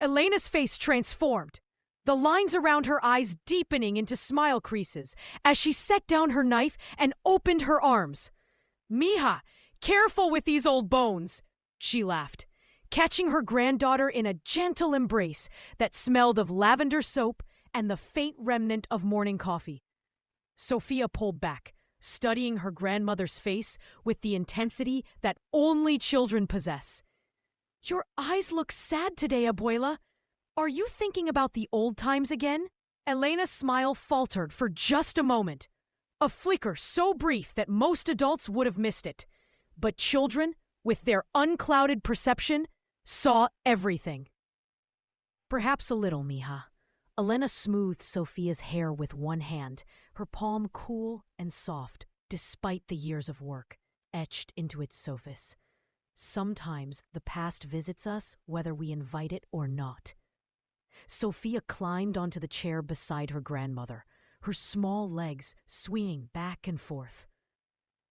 Elena's face transformed, the lines around her eyes deepening into smile creases as she set down her knife and opened her arms. "Mija, careful with these old bones," she laughed, catching her granddaughter in a gentle embrace that smelled of lavender soap and the faint remnant of morning coffee. Sophia pulled back, studying her grandmother's face with the intensity that only children possess. "Your eyes look sad today, Abuela. Are you thinking about the old times again?" Elena's smile faltered for just a moment, a flicker so brief that most adults would have missed it. But children, with their unclouded perception, saw everything. "Perhaps a little, Mija." Elena smoothed Sophia's hair with one hand, her palm cool and soft, despite the years of work etched into its surface. "Sometimes the past visits us whether we invite it or not." Sophia climbed onto the chair beside her grandmother, her small legs swinging back and forth.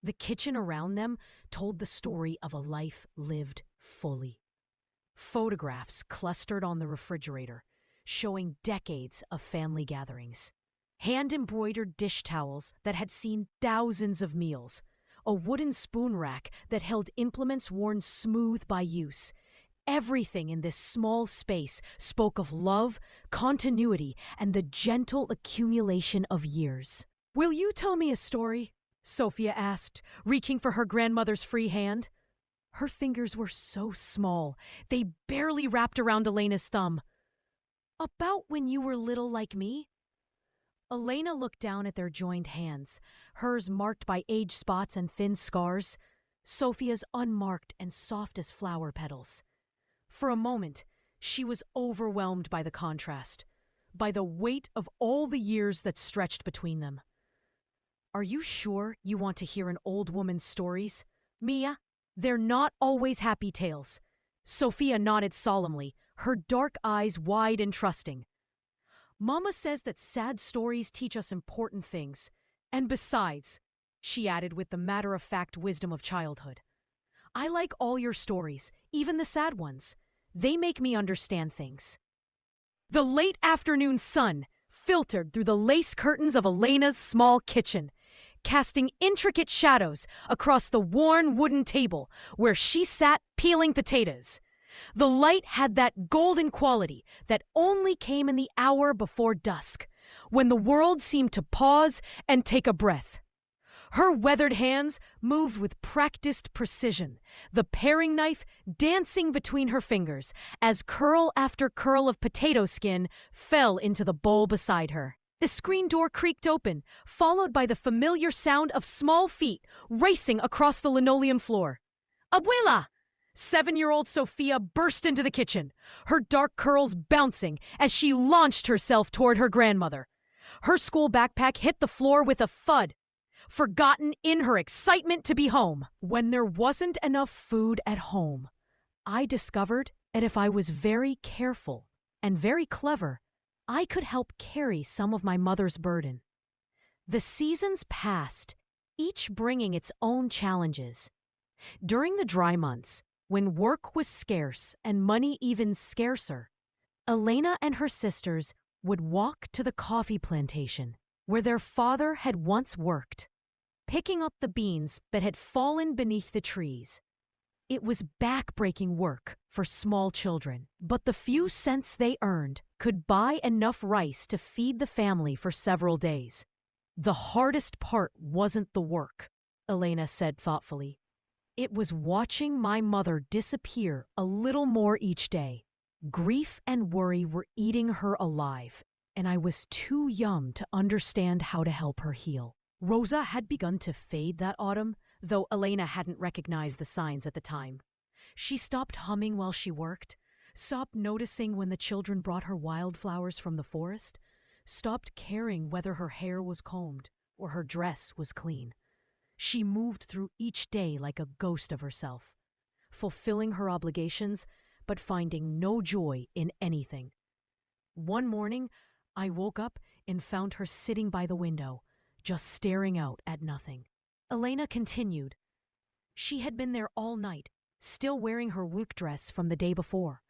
The kitchen around them told the story of a life lived fully. Photographs clustered on the refrigerator, showing decades of family gatherings. Hand-embroidered dish towels that had seen thousands of meals. A wooden spoon rack that held implements worn smooth by use. Everything in this small space spoke of love, continuity, and the gentle accumulation of years. "Will you tell me a story?" Sophia asked, reaching for her grandmother's free hand. Her fingers were so small, they barely wrapped around Elena's thumb. "About when you were little like me?" Elena looked down at their joined hands, hers marked by age spots and thin scars, Sophia's unmarked and soft as flower petals. For a moment, she was overwhelmed by the contrast, by the weight of all the years that stretched between them. "Are you sure you want to hear an old woman's stories, Mia? They're not always happy tales." Sophia nodded solemnly, her dark eyes wide and trusting. "Mama says that sad stories teach us important things. And besides," she added with the matter-of-fact wisdom of childhood, "I like all your stories, even the sad ones. They make me understand things." The late afternoon sun filtered through the lace curtains of Elena's small kitchen, casting intricate shadows across the worn wooden table where she sat peeling potatoes. The light had that golden quality that only came in the hour before dusk, when the world seemed to pause and take a breath. Her weathered hands moved with practiced precision, the paring knife dancing between her fingers as curl after curl of potato skin fell into the bowl beside her. The screen door creaked open, followed by the familiar sound of small feet racing across the linoleum floor. "Abuela!" 7-year-old Sophia burst into the kitchen, her dark curls bouncing as she launched herself toward her grandmother. Her school backpack hit the floor with a thud, forgotten in her excitement to be home. "When there wasn't enough food at home, I discovered that if I was very careful and very clever, I could help carry some of my mother's burden. The seasons passed, each bringing its own challenges. During the dry months, when work was scarce and money even scarcer, Elena and her sisters would walk to the coffee plantation where their father had once worked, picking up the beans that had fallen beneath the trees. It was back-breaking work for small children, but the few cents they earned could buy enough rice to feed the family for several days. The hardest part wasn't the work, Elena said thoughtfully. It was watching my mother disappear a little more each day. Grief and worry were eating her alive, and I was too young to understand how to help her heal. Rosa had begun to fade that autumn, though Elena hadn't recognized the signs at the time. She stopped humming while she worked, stopped noticing when the children brought her wildflowers from the forest, stopped caring whether her hair was combed or her dress was clean. She moved through each day like a ghost of herself, fulfilling her obligations but finding no joy in anything. One morning, I woke up and found her sitting by the window, just staring out at nothing. Elena continued. She had been there all night, still wearing her work dress from the day before.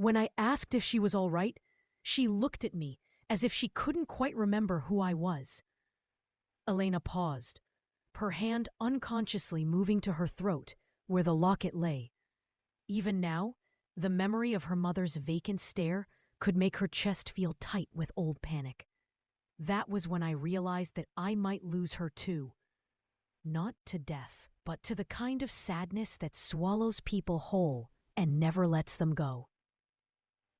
When I asked if she was all right, she looked at me as if she couldn't quite remember who I was. Elena paused, her hand unconsciously moving to her throat where the locket lay. Even now, the memory of her mother's vacant stare could make her chest feel tight with old panic. That was when I realized that I might lose her too. Not to death, but to the kind of sadness that swallows people whole and never lets them go.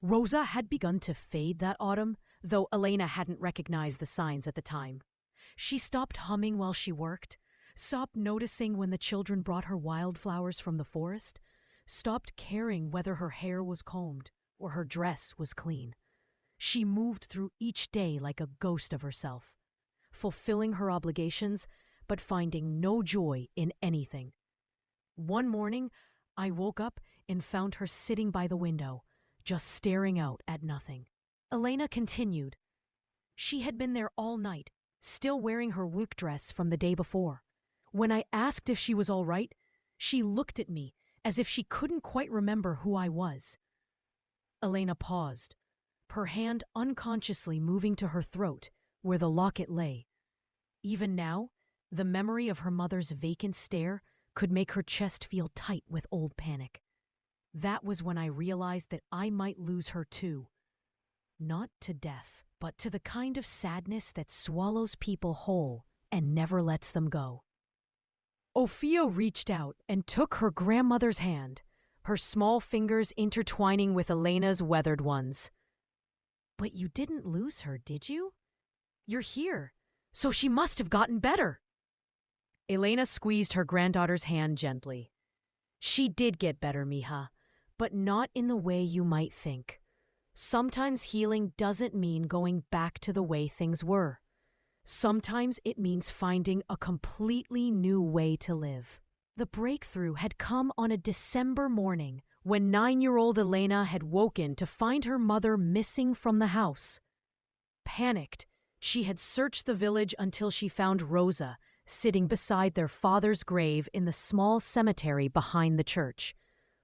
Rosa had begun to fade that autumn, though Elena hadn't recognized the signs at the time. She stopped humming while she worked, stopped noticing when the children brought her wildflowers from the forest, stopped caring whether her hair was combed or her dress was clean. She moved through each day like a ghost of herself, fulfilling her obligations but finding no joy in anything. One morning, I woke up and found her sitting by the window, just staring out at nothing. Elena continued. She had been there all night, still wearing her work dress from the day before. When I asked if she was all right, she looked at me as if she couldn't quite remember who I was. Elena paused, her hand unconsciously moving to her throat where the locket lay. Even now, the memory of her mother's vacant stare could make her chest feel tight with old panic. That was when I realized that I might lose her too. Not to death, but to the kind of sadness that swallows people whole and never lets them go. Ophio reached out and took her grandmother's hand, her small fingers intertwining with Elena's weathered ones. But you didn't lose her, did you? You're here, so she must have gotten better. Elena squeezed her granddaughter's hand gently. She did get better, mija, but not in the way you might think. Sometimes healing doesn't mean going back to the way things were. Sometimes it means finding a completely new way to live. The breakthrough had come on a December morning when 9-year-old Elena had woken to find her mother missing from the house. Panicked, she had searched the village until she found Rosa sitting beside their father's grave in the small cemetery behind the church,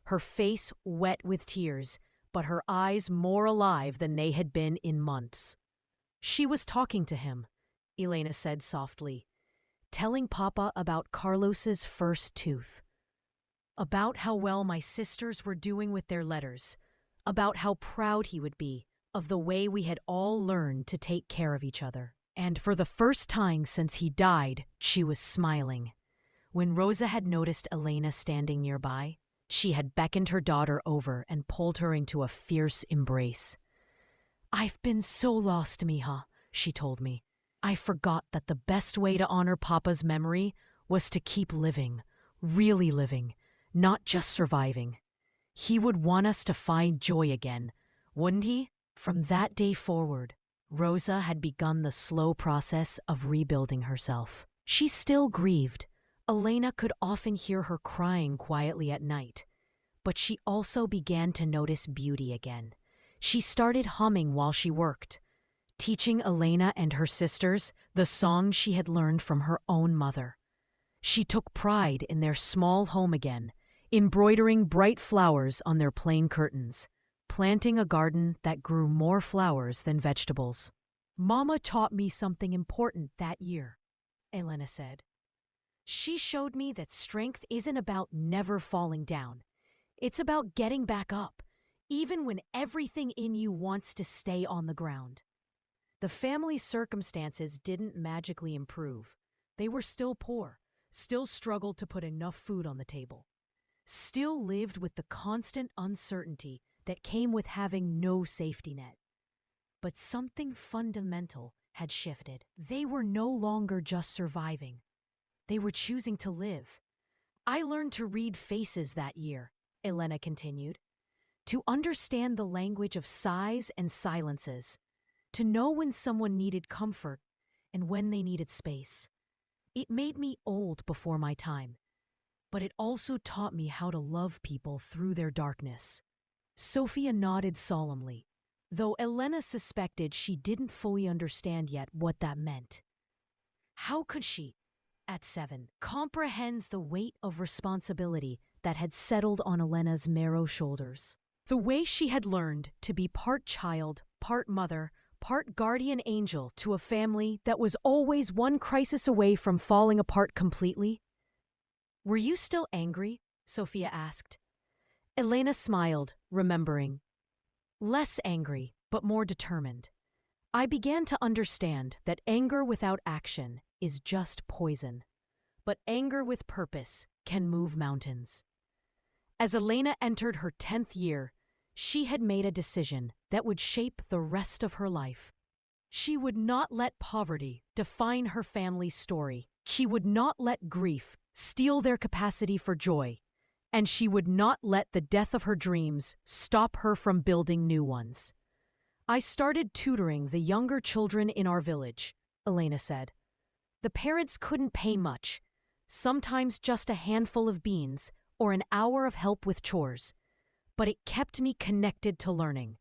her face wet with tears, but her eyes more alive than they had been in months. She was talking to him, Elena said softly, telling Papa about Carlos's first tooth, about how well my sisters were doing with their letters, about how proud he would be of the way we had all learned to take care of each other. And for the first time since he died, she was smiling. When Rosa had noticed Elena standing nearby, she had beckoned her daughter over and pulled her into a fierce embrace. "I've been so lost, mija," she told me. "I forgot that the best way to honor Papa's memory was to keep living, really living, not just surviving. He would want us to find joy again, wouldn't he?" From that day forward, Rosa had begun the slow process of rebuilding herself. She still grieved. Elena could often hear her crying quietly at night. But she also began to notice beauty again. She started humming while she worked, teaching Elena and her sisters the songs she had learned from her own mother. She took pride in their small home again, embroidering bright flowers on their plain curtains, planting a garden that grew more flowers than vegetables. "Mama taught me something important that year," Elena said. "She showed me that strength isn't about never falling down. It's about getting back up, even when everything in you wants to stay on the ground." The family's circumstances didn't magically improve. They were still poor, still struggled to put enough food on the table, still lived with the constant uncertainty that came with having no safety net. But something fundamental had shifted. They were no longer just surviving. They were choosing to live. "I learned to read faces that year," Elena continued, "to understand the language of sighs and silences, to know when someone needed comfort and when they needed space. It made me old before my time, but it also taught me how to love people through their darkness." Sophia nodded solemnly, though Elena suspected she didn't fully understand yet what that meant. How could she, at 7, comprehend the weight of responsibility that had settled on Elena's narrow shoulders? The way she had learned to be part child, part mother, part guardian angel to a family that was always one crisis away from falling apart completely. "Were you still angry?" Sophia asked. Elena smiled, remembering. "Less angry, but more determined. I began to understand that anger without action is just poison, but anger with purpose can move mountains." As Elena entered her 10th year, she had made a decision that would shape the rest of her life. She would not let poverty define her family's story. She would not let grief steal their capacity for joy. And she would not let the death of her dreams stop her from building new ones. "I started tutoring the younger children in our village," Elena said. "The parents couldn't pay much, sometimes just a handful of beans or an hour of help with chores. But it kept me connected to learning,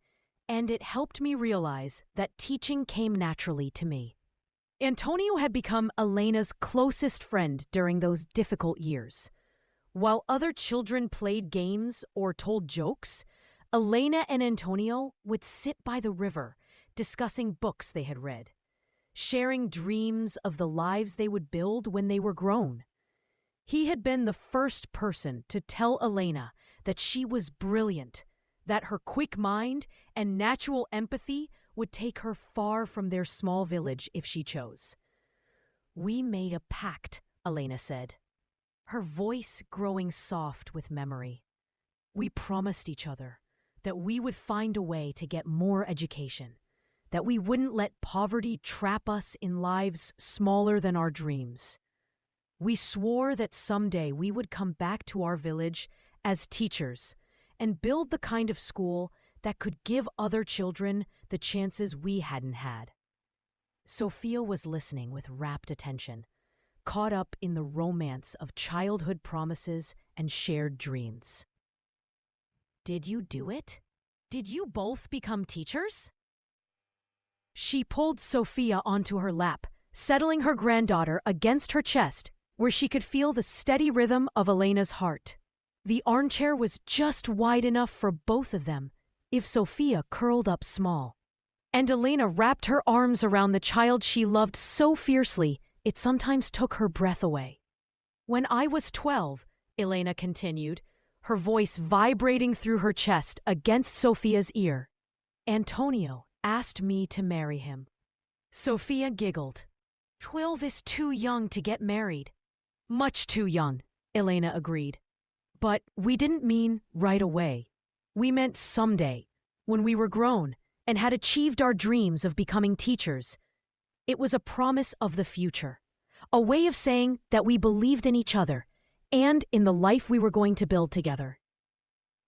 and it helped me realize that teaching came naturally to me." Antonio had become Elena's closest friend during those difficult years. While other children played games or told jokes, Elena and Antonio would sit by the river, discussing books they had read, sharing dreams of the lives they would build when they were grown. He had been the first person to tell Elena that she was brilliant, that her quick mind and natural empathy would take her far from their small village if she chose. "We made a pact," Elena said, her voice growing soft with memory. "We promised each other that we would find a way to get more education, that we wouldn't let poverty trap us in lives smaller than our dreams. We swore that someday we would come back to our village as teachers and build the kind of school that could give other children the chances we hadn't had." Sophia was listening with rapt attention, caught up in the romance of childhood promises and shared dreams. "Did you do it? Did you both become teachers?" She pulled Sophia onto her lap, settling her granddaughter against her chest, where she could feel the steady rhythm of Elena's heart. The armchair was just wide enough for both of them, if Sophia curled up small. And Elena wrapped her arms around the child she loved so fiercely it sometimes took her breath away. "When I was 12, Elena continued, her voice vibrating through her chest against Sophia's ear, "Antonio asked me to marry him." Sophia giggled. "12 is too young to get married." "Much too young," Elena agreed. "But we didn't mean right away. We meant someday, when we were grown and had achieved our dreams of becoming teachers. It was a promise of the future, a way of saying that we believed in each other and in the life we were going to build together."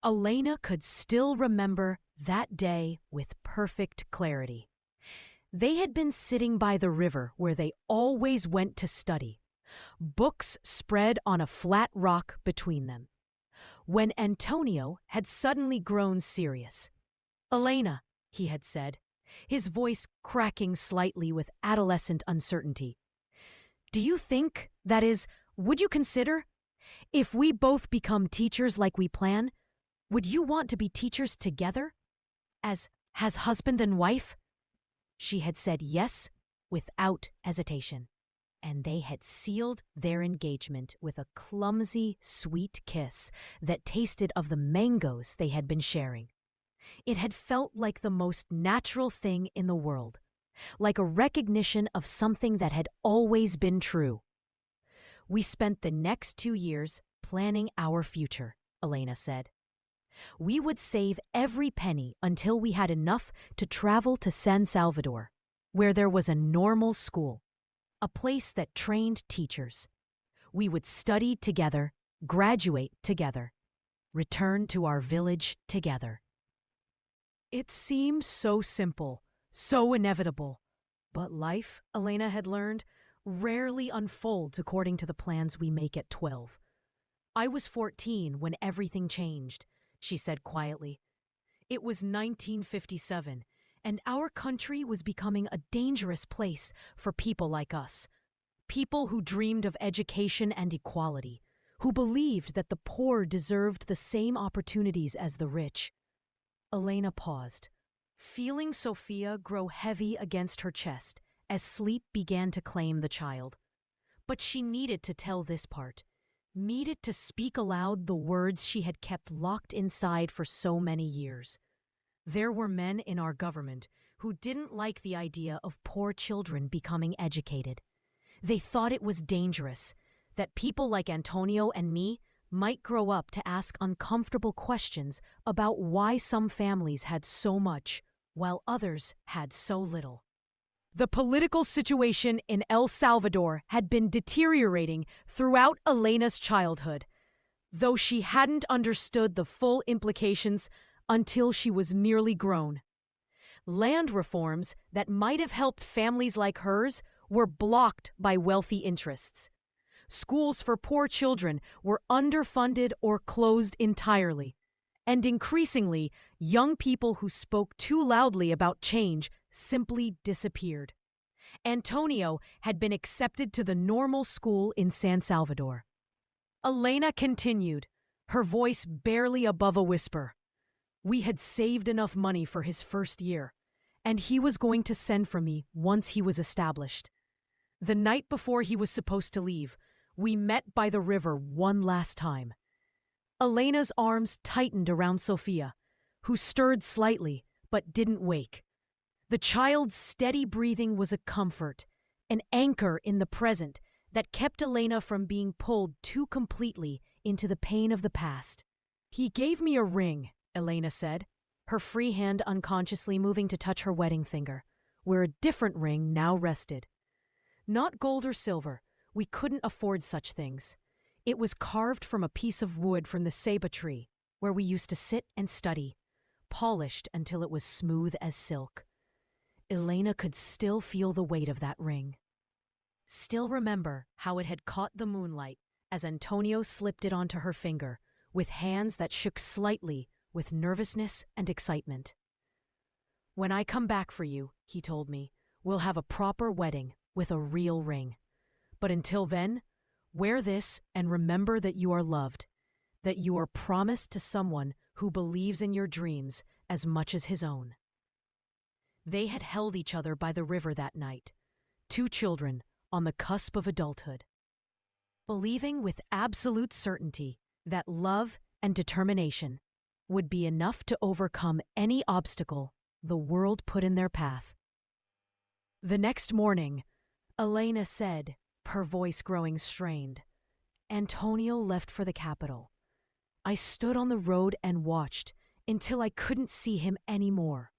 Elena could still remember that day with perfect clarity. They had been sitting by the river where they always went to study, books spread on a flat rock between them, when Antonio had suddenly grown serious. "Elena," he had said, his voice cracking slightly with adolescent uncertainty, "do you think, that is, would you consider, if we both become teachers like we plan, would you want to be teachers together? As husband and wife?" She had said yes without hesitation, and they had sealed their engagement with a clumsy, sweet kiss that tasted of the mangoes they had been sharing. It had felt like the most natural thing in the world, like a recognition of something that had always been true. "We spent the next 2 years planning our future," Elena said. "We would save every penny until we had enough to travel to San Salvador, where there was a normal school, a place that trained teachers. We would study together, graduate together, return to our village together." It seemed so simple, so inevitable. But life, Elena had learned, rarely unfolds according to the plans we make at 12. "I was 14 when everything changed," she said quietly. "It was 1957, and our country was becoming a dangerous place for people like us. People who dreamed of education and equality, who believed that the poor deserved the same opportunities as the rich. Elena paused, feeling Sophia grow heavy against her chest as sleep began to claim the child. But she needed to tell this part, needed to speak aloud the words she had kept locked inside for so many years. There were men in our government who didn't like the idea of poor children becoming educated. They thought it was dangerous, that people like Antonio and me might grow up to ask uncomfortable questions about why some families had so much, while others had so little. The political situation in El Salvador had been deteriorating throughout Elena's childhood, though she hadn't understood the full implications until she was nearly grown. Land reforms that might have helped families like hers were blocked by wealthy interests. Schools for poor children were underfunded or closed entirely. And increasingly, young people who spoke too loudly about change simply disappeared. Antonio had been accepted to the normal school in San Salvador. Elena continued, her voice barely above a whisper. We had saved enough money for his first year, and he was going to send for me once he was established. The night before he was supposed to leave, we met by the river one last time. Elena's arms tightened around Sophia, who stirred slightly but didn't wake. The child's steady breathing was a comfort, an anchor in the present that kept Elena from being pulled too completely into the pain of the past. He gave me a ring, Elena said, her free hand unconsciously moving to touch her wedding finger, where a different ring now rested. Not gold or silver, we couldn't afford such things. It was carved from a piece of wood from the ceiba tree, where we used to sit and study, polished until it was smooth as silk. Elena could still feel the weight of that ring. Still remember how it had caught the moonlight as Antonio slipped it onto her finger, with hands that shook slightly with nervousness and excitement. When I come back for you, he told me, we'll have a proper wedding with a real ring. But until then, wear this and remember that you are loved, that you are promised to someone who believes in your dreams as much as his own. They had held each other by the river that night, two children on the cusp of adulthood, believing with absolute certainty that love and determination would be enough to overcome any obstacle the world put in their path. The next morning, Elena said, her voice growing strained, Antonio left for the capital. I stood on the road and watched until I couldn't see him anymore.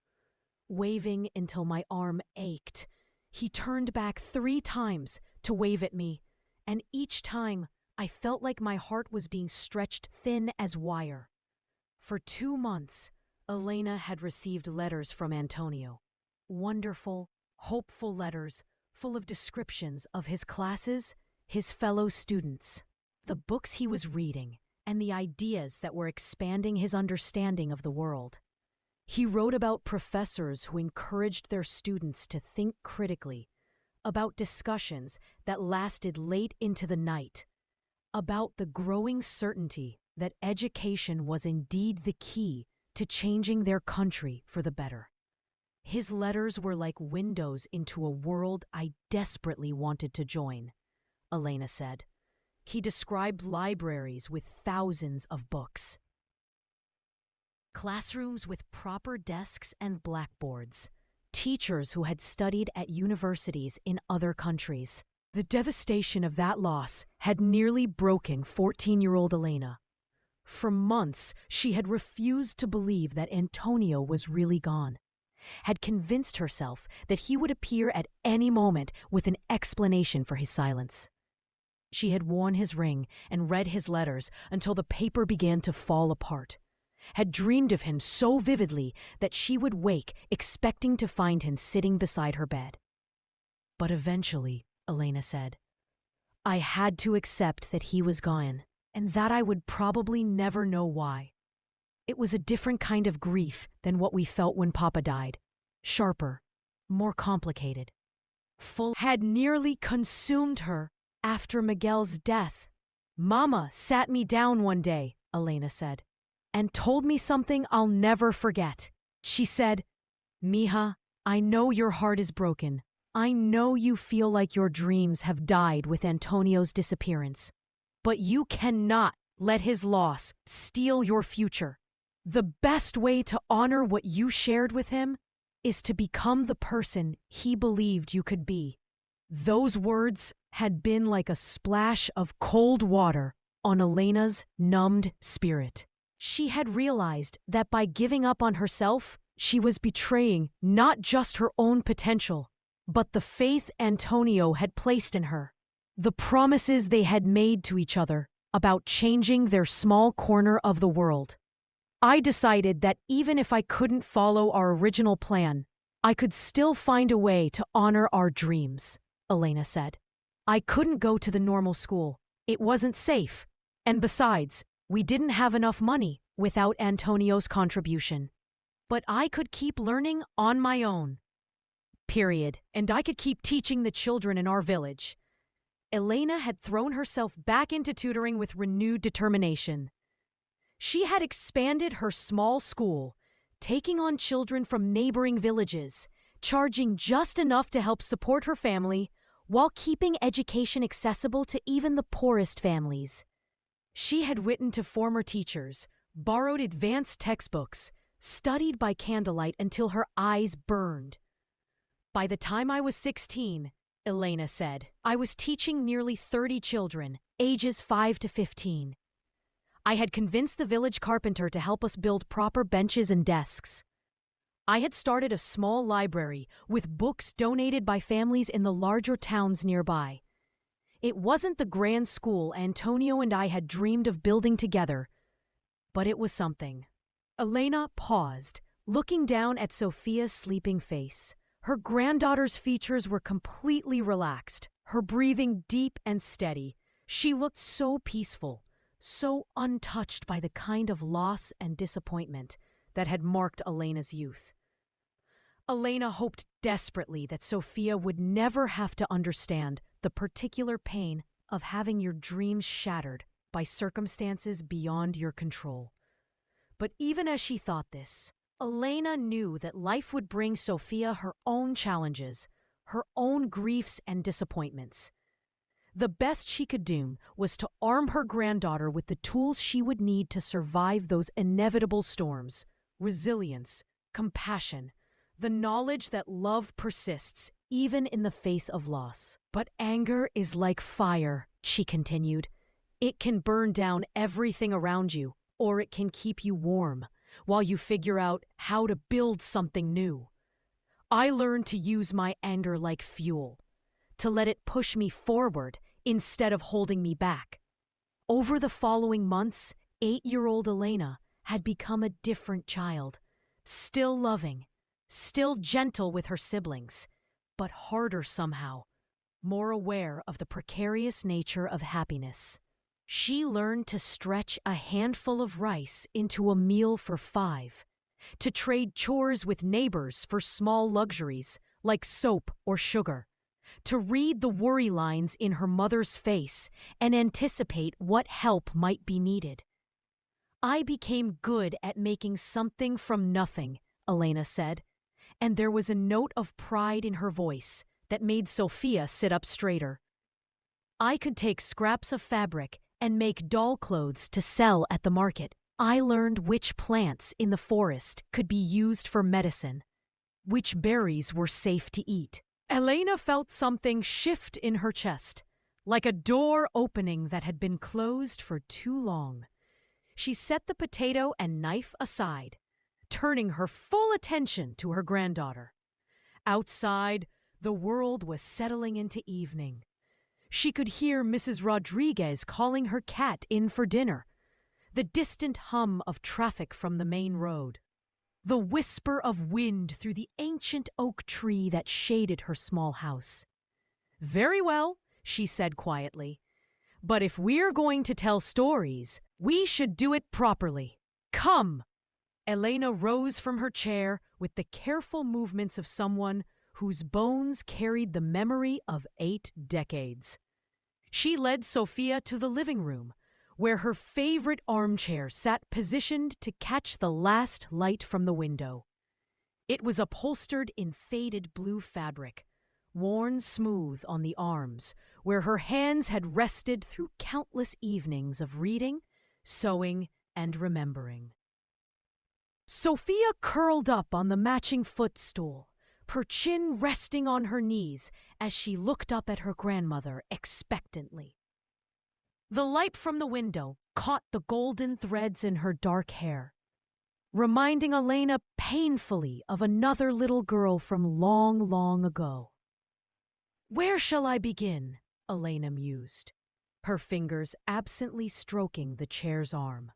Waving until my arm ached, he turned back 3 times to wave at me, and each time I felt like my heart was being stretched thin as wire. For 2 months, Elena had received letters from Antonio. Wonderful, hopeful letters full of descriptions of his classes, his fellow students, the books he was reading, and the ideas that were expanding his understanding of the world. He wrote about professors who encouraged their students to think critically, about discussions that lasted late into the night, about the growing certainty that education was indeed the key to changing their country for the better. His letters were like windows into a world I desperately wanted to join, Elena said. He described libraries with thousands of books, classrooms with proper desks and blackboards, teachers who had studied at universities in other countries. The devastation of that loss had nearly broken 14-year-old Elena. For months, she had refused to believe that Antonio was really gone, had convinced herself that he would appear at any moment with an explanation for his silence. She had worn his ring and read his letters until the paper began to fall apart, had dreamed of him so vividly that she would wake expecting to find him sitting beside her bed. But eventually, Elena said, I had to accept that he was gone, and that I would probably never know why. It was a different kind of grief than what we felt when Papa died. Sharper, more complicated. Full had nearly consumed her after Miguel's death. Mama sat me down one day, Elena said. and told me something I'll never forget. She said, "Mija, I know your heart is broken. I know you feel like your dreams have died with Antonio's disappearance. But you cannot let his loss steal your future. The best way to honor what you shared with him is to become the person he believed you could be." Those words had been like a splash of cold water on Elena's numbed spirit. She had realized that by giving up on herself, she was betraying not just her own potential, but the faith Antonio had placed in her, the promises they had made to each other about changing their small corner of the world. "I decided that even if I couldn't follow our original plan, I could still find a way to honor our dreams," Elena said. "I couldn't go to the normal school. It wasn't safe. And besides, we didn't have enough money without Antonio's contribution. But I could keep learning on my own. Period. And I could keep teaching the children in our village." Elena had thrown herself back into tutoring with renewed determination. She had expanded her small school, taking on children from neighboring villages, charging just enough to help support her family while keeping education accessible to even the poorest families. She had written to former teachers, borrowed advanced textbooks, studied by candlelight until her eyes burned. "By the time I was 16, Elena said, I was teaching nearly 30 children, ages 5 to 15. I had convinced the village carpenter to help us build proper benches and desks. I had started a small library with books donated by families in the larger towns nearby. It wasn't the grand school Antonio and I had dreamed of building together, but it was something." Elena paused, looking down at Sophia's sleeping face. Her granddaughter's features were completely relaxed, her breathing deep and steady. She looked so peaceful, so untouched by the kind of loss and disappointment that had marked Elena's youth. Elena hoped desperately that Sophia would never have to understand the particular pain of having your dreams shattered by circumstances beyond your control. But even as she thought this, Elena knew that life would bring Sophia her own challenges, her own griefs and disappointments. The best she could do was to arm her granddaughter with the tools she would need to survive those inevitable storms: resilience, compassion, the knowledge that love persists even in the face of loss. "But anger is like fire," she continued. "It can burn down everything around you, or it can keep you warm while you figure out how to build something new. I learned to use my anger like fuel, to let it push me forward instead of holding me back." Over the following months, 8-year-old Elena had become a different child, still loving, still gentle with her siblings, but harder somehow, more aware of the precarious nature of happiness. She learned to stretch a handful of rice into a meal for 5, to trade chores with neighbors for small luxuries like soap or sugar, to read the worry lines in her mother's face and anticipate what help might be needed. "I became good at making something from nothing," Elena said, and there was a note of pride in her voice that made Sophia sit up straighter. "I could take scraps of fabric and make doll clothes to sell at the market. I learned which plants in the forest could be used for medicine, which berries were safe to eat." Elena felt something shift in her chest, like a door opening that had been closed for too long. She set the potato and knife aside, turning her full attention to her granddaughter. Outside, the world was settling into evening. She could hear Mrs. Rodriguez calling her cat in for dinner, the distant hum of traffic from the main road, the whisper of wind through the ancient oak tree that shaded her small house. "Very well," she said quietly, "but if we're going to tell stories, we should do it properly. Come!" Elena rose from her chair with the careful movements of someone whose bones carried the memory of 8 decades. She led Sophia to the living room, where her favorite armchair sat positioned to catch the last light from the window. It was upholstered in faded blue fabric, worn smooth on the arms, where her hands had rested through countless evenings of reading, sewing, and remembering. Sophia curled up on the matching footstool, her chin resting on her knees as she looked up at her grandmother expectantly. The light from the window caught the golden threads in her dark hair, reminding Elena painfully of another little girl from long, long ago. "Where shall I begin?" Elena mused, her fingers absently stroking the chair's arm.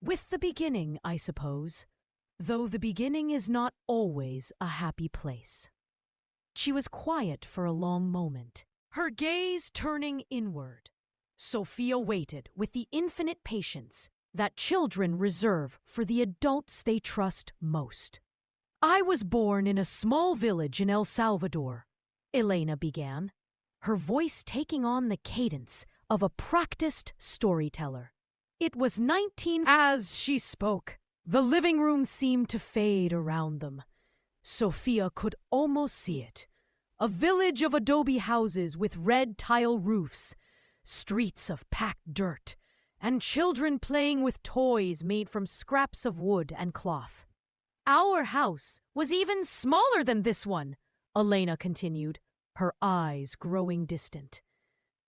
"With the beginning, I suppose, though the beginning is not always a happy place." She was quiet for a long moment, her gaze turning inward. Sophia waited with the infinite patience that children reserve for the adults they trust most. "I was born in a small village in El Salvador," Elena began, her voice taking on the cadence of a practiced storyteller. It was 19 as she spoke. The living room seemed to fade around them. Sophia could almost see it. A village of adobe houses with red tile roofs, streets of packed dirt, and children playing with toys made from scraps of wood and cloth. "Our house was even smaller than this one," Elena continued, her eyes growing distant.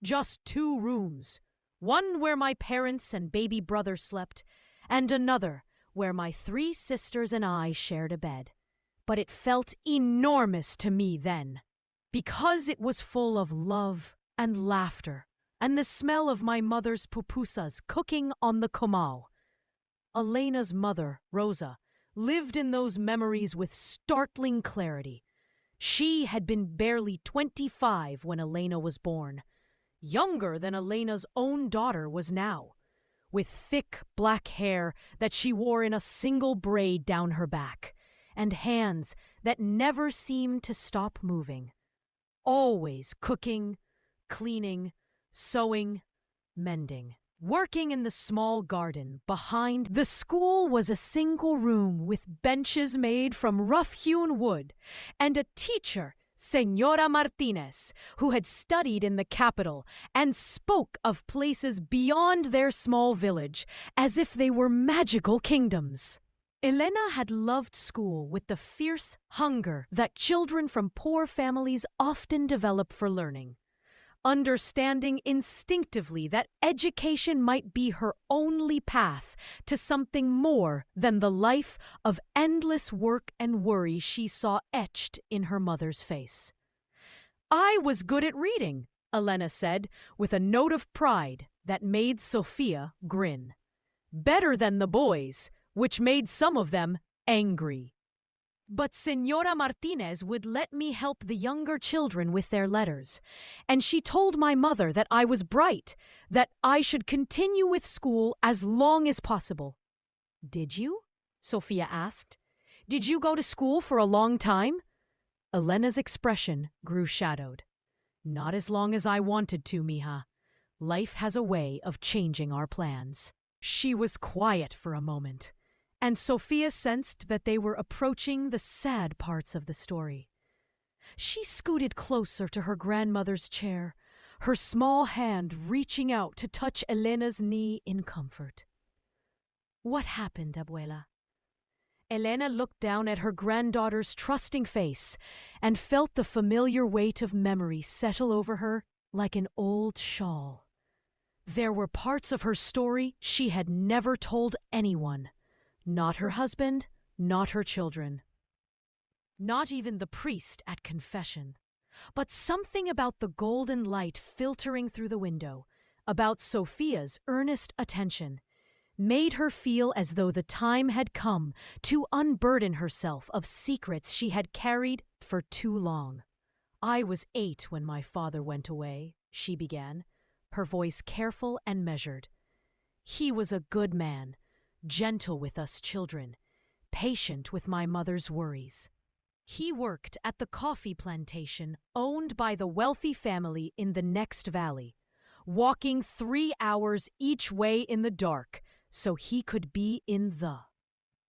"Just 2 rooms, one where my parents and baby brother slept, and another where my 3 sisters and I shared a bed. But it felt enormous to me then, because it was full of love and laughter and the smell of my mother's pupusas cooking on the comal." Elena's mother, Rosa, lived in those memories with startling clarity. She had been barely 25 when Elena was born, younger than Elena's own daughter was now, with thick black hair that she wore in a single braid down her back, and hands that never seemed to stop moving. Always cooking, cleaning, sewing, mending. Working in the small garden behind the school was a single room with benches made from rough-hewn wood, and a teacher, Señora Martinez, who had studied in the capital and spoke of places beyond their small village as if they were magical kingdoms. Elena had loved school with the fierce hunger that children from poor families often develop for learning, understanding instinctively that education might be her only path to something more than the life of endless work and worry she saw etched in her mother's face. "I was good at reading," Elena said, with a note of pride that made Sophia grin. "Better than the boys, which made some of them angry. But Señora Martinez would let me help the younger children with their letters, and she told my mother that I was bright, that I should continue with school as long as possible." "Did you?" Sophia asked. "Did you go to school for a long time?" Elena's expression grew shadowed. "Not as long as I wanted to, mija. Life has a way of changing our plans." She was quiet for a moment, and Sophia sensed that they were approaching the sad parts of the story. She scooted closer to her grandmother's chair, her small hand reaching out to touch Elena's knee in comfort. "What happened, abuela?" Elena looked down at her granddaughter's trusting face and felt the familiar weight of memory settle over her like an old shawl. There were parts of her story she had never told anyone. Not her husband, not her children. Not even the priest at confession. But something about the golden light filtering through the window, about Sophia's earnest attention, made her feel as though the time had come to unburden herself of secrets she had carried for too long. "I was 8 when my father went away," she began, her voice careful and measured. "He was a good man, gentle with us children, patient with my mother's worries. He worked at the coffee plantation owned by the wealthy family in the next valley, walking 3 hours each way in the dark so he could be in the.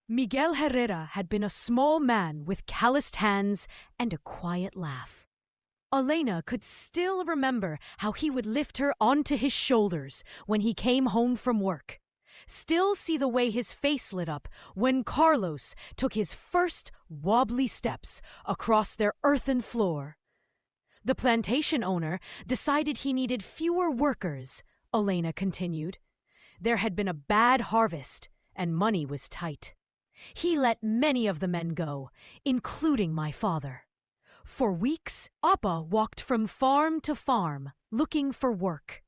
Miguel Herrera had been a small man with calloused hands and a quiet laugh. Elena could still remember how he would lift her onto his shoulders when he came home from work. Still see the way his face lit up when Carlos took his first wobbly steps across their earthen floor. The plantation owner decided he needed fewer workers, Elena continued. There had been a bad harvest, and money was tight. He let many of the men go, including my father. For weeks, Appa walked from farm to farm, looking for work.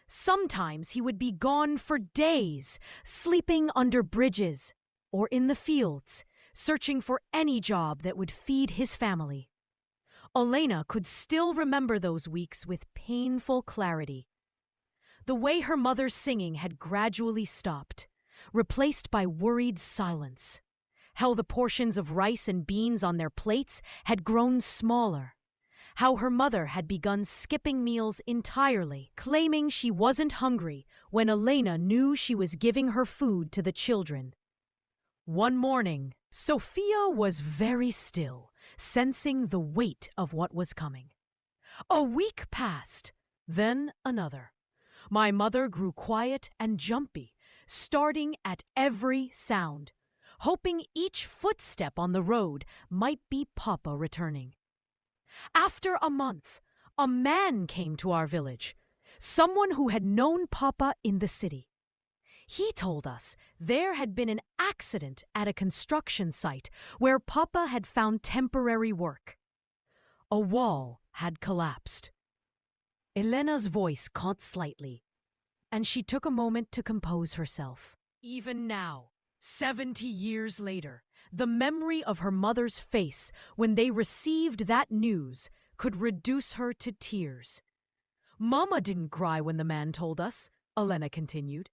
Sometimes he would be gone for days, sleeping under bridges or in the fields, searching for any job that would feed his family. Elena could still remember those weeks with painful clarity. The way her mother's singing had gradually stopped, replaced by worried silence. How the portions of rice and beans on their plates had grown smaller. How her mother had begun skipping meals entirely, claiming she wasn't hungry when Elena knew she was giving her food to the children. One morning, Sophia was very still, sensing the weight of what was coming. A week passed, then another. My mother grew quiet and jumpy, starting at every sound, hoping each footstep on the road might be Papa returning. After a month, a man came to our village, someone who had known Papa in the city. He told us there had been an accident at a construction site where Papa had found temporary work. A wall had collapsed. Elena's voice caught slightly, and she took a moment to compose herself. Even now, 70 years later, the memory of her mother's face when they received that news could reduce her to tears. Mama didn't cry when the man told us, Elena continued.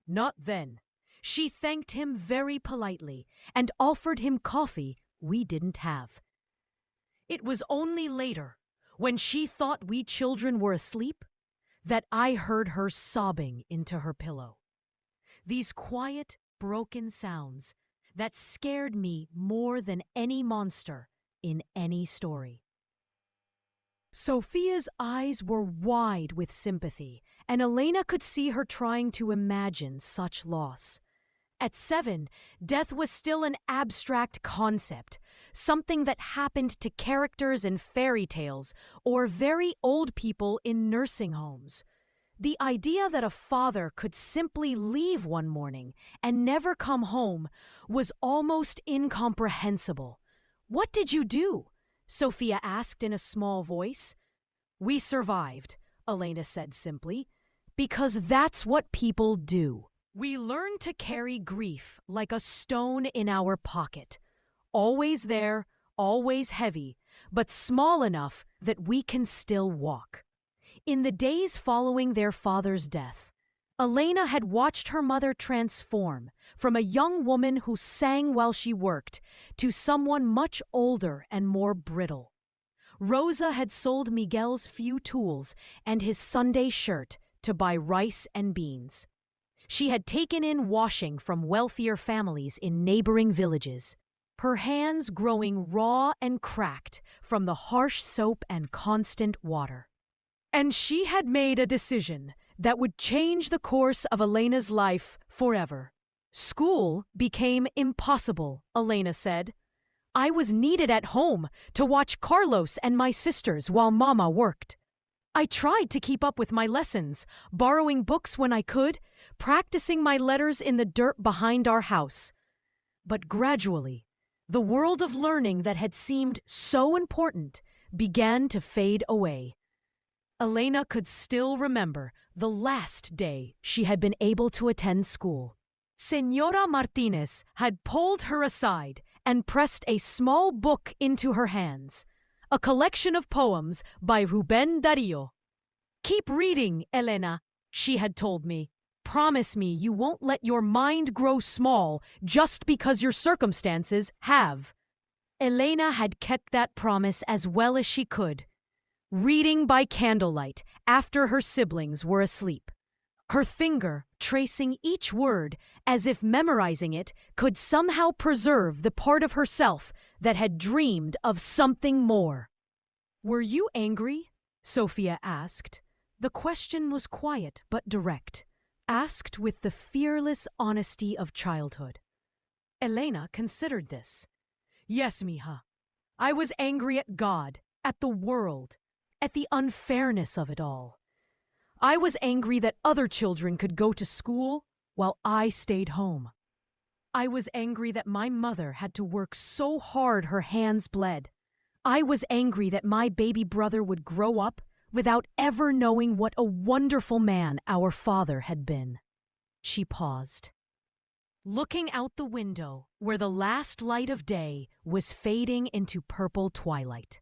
Not then. She thanked him very politely and offered him coffee we didn't have. It was only later, when she thought we children were asleep, that I heard her sobbing into her pillow. These quiet, broken sounds that scared me more than any monster in any story. Sophia's eyes were wide with sympathy, and Elena could see her trying to imagine such loss. At 7, death was still an abstract concept, something that happened to characters in fairy tales or very old people in nursing homes. The idea that a father could simply leave one morning and never come home was almost incomprehensible. What did you do? Sophia asked in a small voice. We survived, Elena said simply, because that's what people do. We learn to carry grief like a stone in our pocket, always there, always heavy, but small enough that we can still walk. In the days following their father's death, Elena had watched her mother transform from a young woman who sang while she worked to someone much older and more brittle. Rosa had sold Miguel's few tools and his Sunday shirt to buy rice and beans. She had taken in washing from wealthier families in neighboring villages, her hands growing raw and cracked from the harsh soap and constant water. And she had made a decision that would change the course of Elena's life forever. School became impossible, Elena said. I was needed at home to watch Carlos and my sisters while Mama worked. I tried to keep up with my lessons, borrowing books when I could, practicing my letters in the dirt behind our house. But gradually, the world of learning that had seemed so important began to fade away. Elena could still remember the last day she had been able to attend school. Señora Martinez had pulled her aside and pressed a small book into her hands, a collection of poems by Rubén Darío. Keep reading, Elena, she had told me. Promise me you won't let your mind grow small just because your circumstances have. Elena had kept that promise as well as she could. reading by candlelight after her siblings were asleep, her finger tracing each word as if memorizing it could somehow preserve the part of herself that had dreamed of something more. "Were you angry?" Sophia asked. The question was quiet but direct, asked with the fearless honesty of childhood. Elena considered this. "Yes, mija. I was angry at God, at the world, at the unfairness of it all. I was angry that other children could go to school while I stayed home. I was angry that my mother had to work so hard her hands bled. I was angry that my baby brother would grow up without ever knowing what a wonderful man our father had been." She paused, looking out the window where the last light of day was fading into purple twilight.